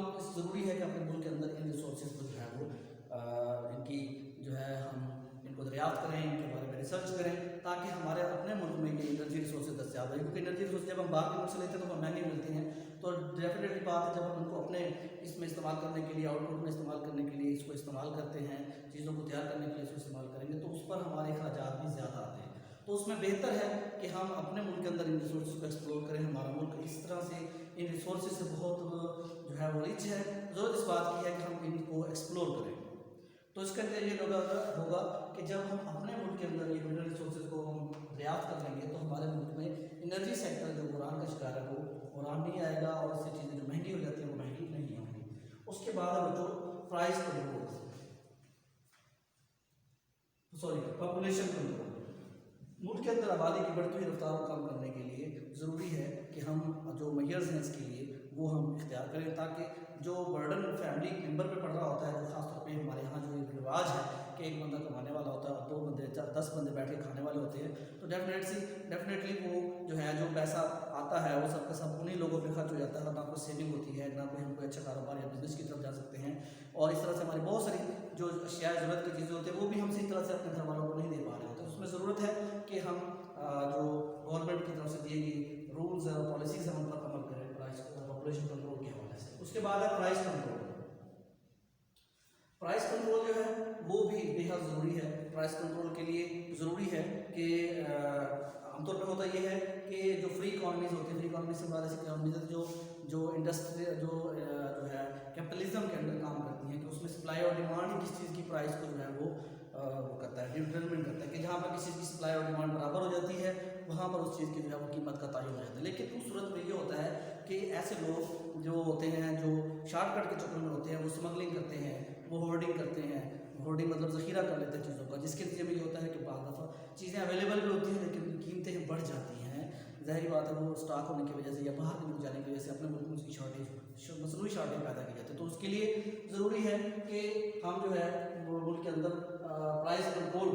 ملک ضروری ہے کہ اپنے ملک کے اندر ان ریسورسز کو جو ہے وہ ان کی جو ہے ہم ان کو دریافت کریں، ان کے بارے میں ریسرچ کریں، تاکہ ہمارے اپنے ملک میں یہ انرجی ریسورسز دستیاب ہیں. کیونکہ انرجی ریسورس جب ہم باہر کے ملک سے لیتے ہیں تو ہم مہنگے ملتے ہیں. تو ڈیفینیٹلی بات ہے جب ہم ان کو اپنے اس میں استعمال کرنے کے لیے، آؤٹ پٹ میں استعمال کرنے کے لیے اس کو استعمال کرتے ہیں، چیزوں کو تیار کرنے کے لیے اس کو استعمال کریں گے تو اس پر ہمارے اخراجات بھی زیادہ آتے ہیں. تو اس میں بہتر ہے کہ ہم اپنے ملک کے اندر ان ریسورسز کو ایکسپلور کریں. ہمارا ملک اس طرح سے ان ریسورسز سے بہت جو ہے وہ ریچ ہے. ضرورت اس بات کی ہے کہ ہم ان کو ایکسپلور کریں. تو اس کے اندر یہ ہوگا کہ جب ہم اپنے ملک کے اندر یہ منرل ریسورسز کو ہم دریافت کر لیں گے تو ہمارے ملک میں انرجی سیکٹر جو بحران کا شکار ہے وہ بحران نہیں آئے گا، اور اس سے چیزیں جو مہنگی ہو جاتی ہیں وہ مہنگی نہیں ہوں گی. اس کے بعد بچوں پرائز کنٹرول، پاپولیشن کنٹرول. ملک کے اندر آبادی کی بڑھتی ہوئی رفتار کو کم کرنے کے لیے ضروری ہے کہ ہم جو میئرز ہیں اس کے لیے وہ ہم اختیار کریں، تاکہ جو برڈن فیملی ممبر پہ پڑ رہا ہوتا ہے، جو خاص طور پہ ہمارے یہاں جو ایک رواج ہے کہ ایک بندہ کمانے والا ہوتا ہے اور 2 بندے 10 بندے بیٹھ کے کھانے والے ہوتے ہیں، تو ڈیفینیٹلی وہ جو ہے جو پیسہ آتا ہے وہ سب کا سب انہیں لوگوں پہ خرچ ہو جاتا ہے. نہ کوئی سیونگ ہوتی ہے، نہ کوئی ہم کوئی اچھا کاروبار یا بزنس کی طرف جا سکتے ہیں، اور اس طرح سے ہماری بہت ساری جو اشیاء ضرورت کی چیزیں ہوتی ہیں وہ بھی ہم صحیح طرح سے اپنے گھر والوں کو نہیں دے پا رہے ہوتے. اس میں ضرورت ہے کہ ہم جو گورنمنٹ کی طرف سے دیے گئی رولز اور پالیسیز ہیں ان پر عمل کریں پاپولیشن کنٹرول کے حوالے سے. اس کے بعد ہے پرائز کنٹرول. پرائز کنٹرول جو ہے وہ بھی بہت ضروری ہے. پرائز کنٹرول کے لیے ضروری ہے کہ عام طور پہ ہوتا یہ ہے کہ جو فری اکانومیز ہوتی ہیں، فری اکانومی سے بعد ایسی اکانومیز جو انڈسٹری جو ہے کیپٹلزم کے اندر کام کرتی ہیں، کہ اس میں سپلائی اور ڈیمانڈ ہی کس چیز کی پرائز کو جو ہے وہ کرتا ہے، ڈٹرمنٹ کرتا ہے. کہ جہاں پر کسی چیز کی سپلائی اور ڈیمانڈ برابر ہو جاتی ہے وہاں پر اس چیز کی جو ہے وہ قیمت کا تعین ہو جاتا ہے. لیکن اس صورت میں یہ ہوتا ہے کہ ایسے لوگ جو ہوتے ہیں جو شارٹ کٹ کے چکر میں ہوتے ہیں، وہ اسمگلنگ کرتے ہیں، وہ ہورڈنگ کرتے ہیں. ہورڈنگ مطلب ذخیرہ کر لیتے ہیں چیزوں کا، جس کے نتیجے میں یہ ہوتا ہے کہ بعض دفعہ چیزیں اویلیبل بھی ہوتی ہیں لیکن قیمتیں بڑھ جاتی ہیں. ظاہری بات ہے وہ اسٹاک ہونے کی وجہ سے یا باہر کے ملک جانے کی وجہ سے اپنے ملک میں اس کی شارٹیج، مصنوعی شارٹیج پیدا کی جاتی ہے. تو اس کے لیے ضروری ہے کہ ہم جو ہے ملک کے اندر پرائز کنٹرول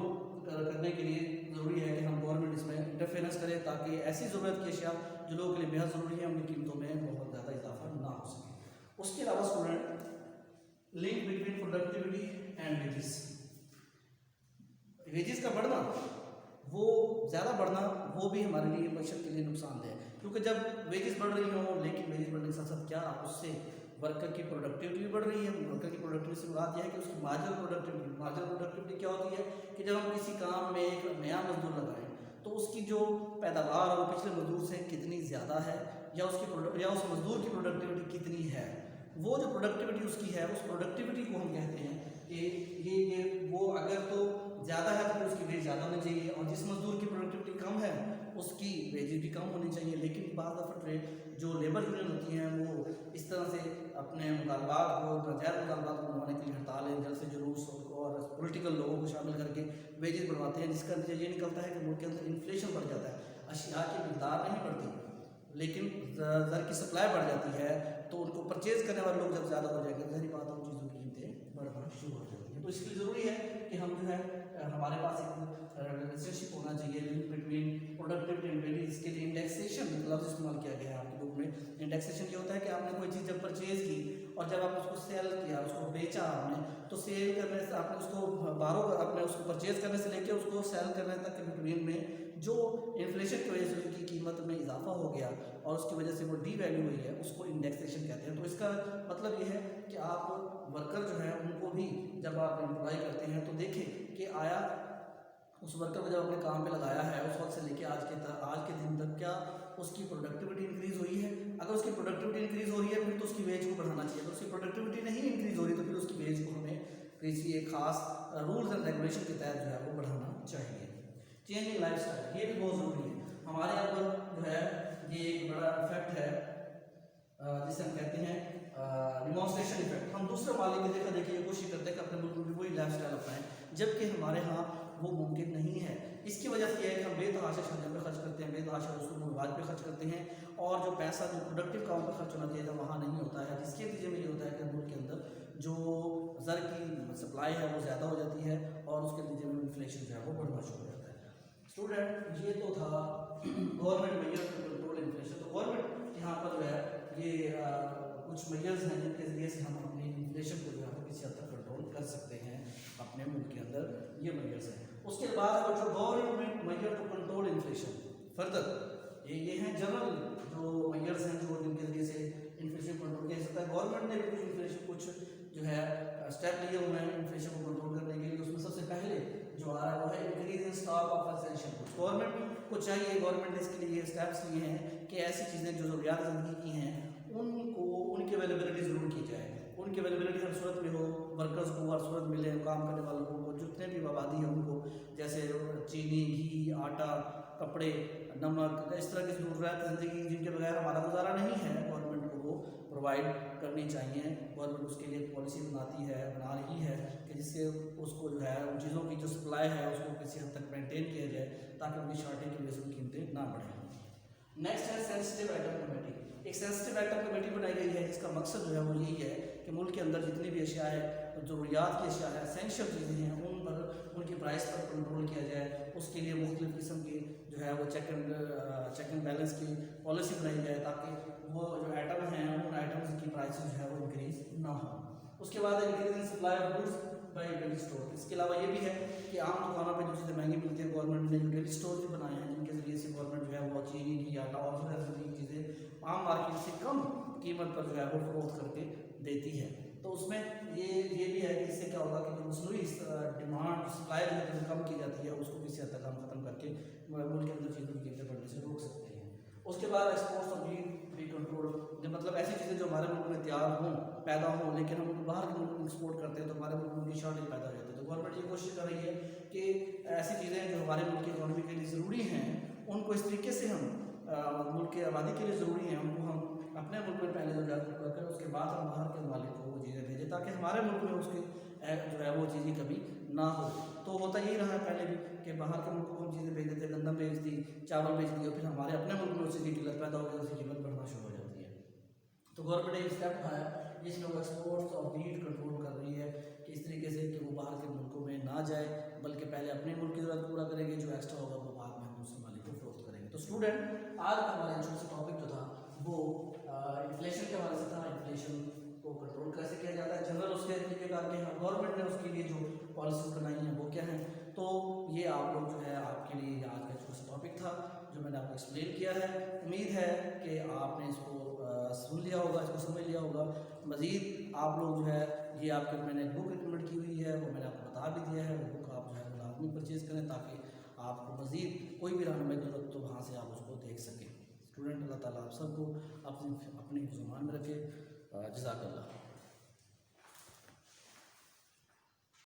کرنے کے لیے ضروری ہے کہ ہم گورنمنٹ اس میں انٹرفیئرنس کرے، تاکہ ایسی ضرورت کی اشیاء جو لوگوں کے لیے بہت ضروری ہے ان کی قیمتوں میں بہت زیادہ اضافہ نہ ہو سکے. اس کے علاوہ student link between productivity and wages. Wages کا بڑھنا، وہ زیادہ بڑھنا وہ بھی ہمارے لیے معیشت کے لیے نقصان دہ ہے. کیونکہ جب ویجز بڑھ رہی ہوں، لیکن ویجز بڑھنے کے ساتھ ساتھ کیا اس سے ورکر کی پروڈکٹیوٹی بھی بڑھ رہی ہے. ورکر کی پروڈکٹیوٹی سے مراد یہ ہے کہ اس کی مارجنل پروڈکٹیوٹی کیا ہوتی ہے کہ جب ہم کسی کام میں ایک نیا مزدور لگائیں تو اس کی جو پیداوار ہے وہ پچھلے مزدور سے کتنی زیادہ ہے، یا اس مزدور کی پروڈکٹیوٹی کتنی ہے. وہ جو پروڈکٹیوٹی اس کی ہے، اس پروڈکٹیوٹی کو ہم کہتے ہیں کہ یہ وہ اگر تو زیادہ ہے تو اس کی ویج زیادہ ہونی چاہیے، اور جس مزدور کی پروڈکٹیوٹی کم ہے اس کی ویجز بھی کم ہونی چاہیے. لیکن بعض دفعہ جو لیبر یونین ہوتی ہیں وہ اس طرح سے اپنے مطالبات کو، ناجائز مطالبات کو منوانے کے لیے ہڑتالیں، جلسے جلوس اور پولیٹیکل لوگوں کو شامل کر کے ویجز بڑھواتے ہیں، جس کا نتیجہ یہ نکلتا ہے کہ ملک کے اندر انفلیشن بڑھ جاتا ہے. اشیاء کی مقدار نہیں بڑھتی لیکن زر کی سپلائی بڑھ جاتی ہے، تو ان کو پرچیز کرنے والے لوگ جب زیادہ ہو جائیں گے ظاہری بات ہے ان چیزوں کی قیمتیں بڑھنا شروع ہو جاتی ہیں. تو اس کے لیے ضروری ہے کہ ہم جو ہے ہمارے پاس ایک ریلیشنشپ ہونا چاہیے link between productivity and wages. اس کے لیے انڈیکسیشن لفظ استعمال کیا گیا ہے آپ کی بک میں. انڈیکسیشن یہ ہوتا ہے کہ آپ نے کوئی چیز جب پرچیز کی اور جب آپ نے اس کو سیل کیا، اس کو بیچا آپ نے، تو سیل کرنے سے آپ نے اس کو آپ نے اس کو پرچیز کرنے سے لے کے اس کو سیل کرنے تک کے بٹوین میں جو انفلیشن کی وجہ سے اس کی قیمت میں اضافہ ہو گیا اور اس کی وجہ سے وہ ڈی ویلیو ہوئی ہے، اس کو انڈیکسیشن کہتے ہیں. تو اس کا مطلب یہ ہے کہ آپ ورکر جو ہے ان کو بھی جب آپ امپلائی کرتے ہیں تو دیکھیں کہ آیا اس ورکر کو جب اپنے کام پہ لگایا ہے اس وقت سے لے کے آج کے دن تک کیا اس کی پروڈکٹیوٹی انکریز ہوئی ہے. اگر اس کی پروڈکٹیوٹی انکریز ہو رہی ہے پھر تو اس کی ویج کو بڑھانا چاہیے. اگر اس کی پروڈکٹیوٹی نہیں انکریز ہو رہی تو پھر اس کی ویج کو ہمیں کسی ایک خاص رولز اینڈ ریگولیشن کے تحت جو ہے وہ بڑھانا چاہیے. چینجنگ لائف اسٹائل، یہ بھی بہت ضروری ہے. ہمارے یہاں پر جو ہے یہ ایک بڑا افیکٹ ہے جسے ہم کہتے ہیں ڈیمانسٹریشن افیکٹ. ہم دوسرے ممالک میں دیکھا دیکھی یہ کوشش کرتے ہیں کہ اپنے ملک میں بھی وہی لائف اسٹائل اپنائیں، جبکہ ہمارے ہاں وہ ممکن نہیں ہے. اس کی وجہ سے یہ ہے کہ ہم بے تحاشا شادیوں پہ خرچ کرتے ہیں، بے تحاشا رسوم و رواج پہ خرچ کرتے ہیں، اور جو پیسہ جو پروڈکٹیو کام پہ خرچ ہونا چاہیے تھا وہاں نہیں ہوتا ہے، جس کے نتیجے میں یہ ہوتا ہے کہ ملک کے اندر جو زر کی سپلائی ہے وہ زیادہ ہو جاتی ہے اور اس کے نتیجے میں انفلیشن جو ہے وہ بڑھنا شروع ہو جاتا ہے. اسٹوڈنٹ یہ تو تھا government measure to control inflation. تو گورنمنٹ یہاں پر جو ہے یہ کچھ میجرز ہیں جن کے ذریعے سے ہم اپنی انفلیشن کو جو ہے کسی حد تک کنٹرول کر سکتے ہیں اپنے ملک کے اندر. یہ میجرز ہیں. اس کے بعد جو government measure to control inflation further, یہ ہیں جنرل جو میجرز ہیں جو جن کے ذریعے سے انفلیشن کنٹرول کیا جا سکتا ہے. گورنمنٹ نے بھی کچھ جو ہے اسٹیپ لیے ہوئے ہیں انفلیشن کو کنٹرول کرنے کے لیے. اس میں سب سے پہلے جو آ رہا ہے وہ ہے increase in stock of essential goods. Government کو چاہیے، گورنمنٹ نے اس کے لیے اسٹیپس لیے ہیں کہ ایسی چیزیں جو ضروریات زندگی کی ہیں ان کی اویلیبلٹی ضرور کی جائے. ان کی اویلیبلٹی ہر صورت میں ہو، ورکرز کو ہر صورت ملے، کام کرنے والوں کو، جتنے بھی آبادی ہیں ان کو، جیسے چینی، گھی، آٹا، کپڑے، نمک، اس طرح کی ضروریات زندگی جن کے بغیر ہمارا گزارا نہیں ہے، گورنمنٹ کو وہ پرووائڈ کرنی چاہیے. گورنمنٹ اس کے لیے پالیسی بنا رہی ہے کہ جس سے اس کو جو ہے ان چیزوں کی جو سپلائی ہے اس کو کسی حد تک مینٹین کیا جائے تاکہ ان کی شارٹیج کی وجہ سے ان کی قیمتیں نہ بڑھیں. نیکسٹ ہے سینسٹیو آئٹم کمیٹی. ایک سینسٹیو آئٹم کمیٹی بنائی گئی ہے جس کا مقصد جو ہے وہ یہی ہے کہ ملک کے اندر جتنی بھی اشیاء ہے، ضروریات کی اشیاء ہے، اسینشیل چیزیں ہیں، ان کی پرائس پر کنٹرول کیا جائے. اس کے لیے مختلف قسم کی جو ہے وہ چیک اینڈ بیلنس کی پالیسی بنائی جائے تاکہ وہ جو آئٹم ہیں ان آئٹمس کی پرائس جو ہے وہ انکریز نہ ہو. اس کے بعد increase in supply of goods by daily store. اس کے علاوہ یہ بھی ہے کہ عام دکانوں پہ جو چیزیں مہنگی ملتی ہیں، گورنمنٹ نے جو ڈیلی اسٹور بھی بنائے ہیں جن کے ذریعے سے گورنمنٹ جو ہے وہ چینی، گھی، آٹا اور چیزیں عام مارکیٹ سے کم قیمت پر جو ہے وہ فروخت کر کے دیتی ہے. تو اس میں یہ بھی ہے کہ اس سے کیا ہوگا کہ جو مصنوعی ڈیمانڈ سپلائی جو ہے کم کی جاتی ہے اس کو کسی حد تک ہم ختم کر کے ملک کے اندر چیزوں کی قیمتیں بڑھنے سے روک سکتے ہیں. اس کے بعد ایکسپورٹس آف ویٹ بھی کنٹرول، مطلب ایسی چیزیں جو ہمارے ملک میں تیار ہوں، پیدا ہوں، لیکن ہم ان کو باہر کے ملک میں ایکسپورٹ کرتے ہیں تو ہمارے ملک میں کی شارٹیج پیدا ہو جاتی ہے. تو گورنمنٹ یہ کوشش کر رہی ہے کہ ایسی چیزیں جو ہمارے ملک کی اکانومی کے لیے ضروری ہیں ان کو اس طریقے سے ہم ملک کی آبادی کے لیے ضروری ہیں ان کو ہم اپنے ملک میں پہلے ضروریات پورا کریں، اس کے بعد ہم باہر کے ممالک کو وہ چیزیں بھیجیں تاکہ ہمارے ملک میں اس کی جو ہے وہ چیزیں کبھی نہ ہو. تو ہوتا یہی رہا ہے پہلے بھی کہ باہر کے ملک کو ہم چیزیں بھیج دیتے، گندم بھیج دی، چاول بھیج دی، اور پھر ہمارے اپنے ملک میں اس کی قلت پیدا ہو گئی، اس کی قیمت بڑھنا شروع ہو جاتی ہے. تو گورنمنٹ نے ایک اسٹیپ اٹھایا جس میں وہ ایکسپورٹس آف ویٹ کنٹرول کر رہی ہے کہ اس طریقے سے کہ وہ باہر کے ملکوں میں نہ جائے بلکہ پہلے اپنے ملک کی ضرورت پورا کریں گے، جو ایکسٹرا ہوگا وہ بعد میں ہم دوسرے ممالک کو فروخت کریں گے. تو اسٹوڈنٹ آج کا ہمارا انشورنس ٹاپک جو تھا وہ انفلیشن کے حوالے سے تھا. انفلیشن کو کنٹرول کیسے کیا جاتا ہے، جنرل اس کے طریقے کار کے ہیں، گورنمنٹ نے اس کے لیے جو پالیسیز بنائی ہیں وہ کیا ہیں. تو یہ آپ لوگ جو ہے آپ کے لیے آج کا انشورنس ٹاپک تھا جو میں نے آپ کو ایکسپلین کیا ہے. امید ہے کہ آپ نے اس کو سن لیا ہوگا، اس کو سمجھ لیا ہوگا. مزید آپ لوگ جو ہے یہ آپ کے میں نے بک ریکمنڈ کی ہوئی ہے وہ میں نے آپ کو بتا بھی دیا ہے، وہ بک آپ جو ہے وہ لازمی پرچیز کریں تاکہ آپ کو مزید کوئی بھی رہنمائی کی ضرورت تو وہاں سے آپ اس کو دیکھ سکیں. اسٹوڈنٹ اللہ تعالیٰ آپ سب کو اپنی زبان میں رکھے. جزاک اللہ.